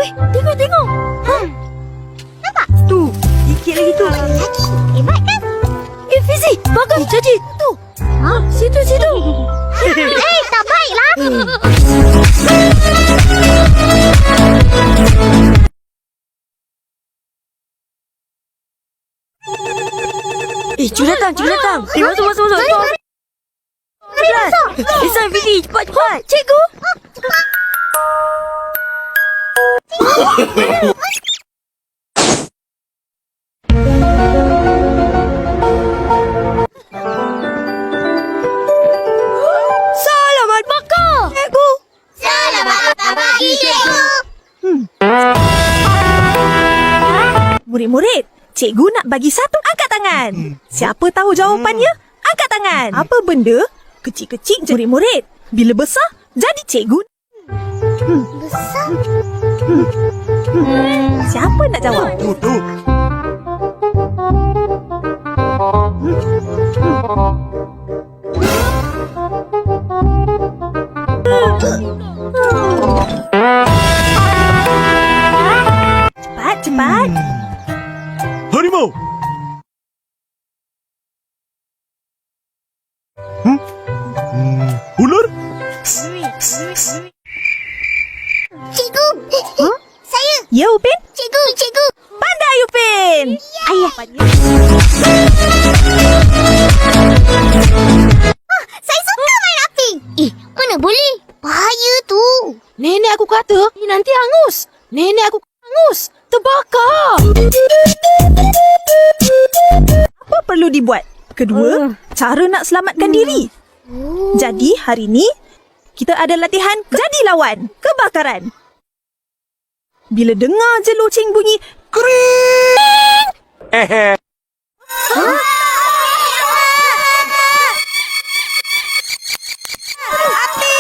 Tengok. Nampak? Tu, sikit lagi tu. Lagi. Hebat kan? Fizi, bagus jadi. Tu. Situ. Tak baiklah. Cik datang. Masuk. Mari masuk. Lisa, Fizi, cepat. Cikgu. Selamat makan, cikgu. Selamat pagi, cikgu. Murid-murid, cikgu nak bagi satu angkat tangan. Siapa tahu jawapannya? Angkat tangan. Apa benda kecil-kecil murid-murid? Bila besar, jadi cikgu. Besar. Siapa nak jawab? Tu. Cepat. Harimau. Ular. Cikgu. Saya. Ya, Upin? Cikgu. Pandai, Upin. Ayah. Saya suka main api. Mana boleh? Bahaya tu. Nenek aku kata, nanti hangus. Terbakar. Apa perlu dibuat? Kedua, cara nak selamatkan diri. Jadi, hari ni, kita ada latihan jadi lawan kebakaran. Bila dengar je loceng bunyi, kering! Api!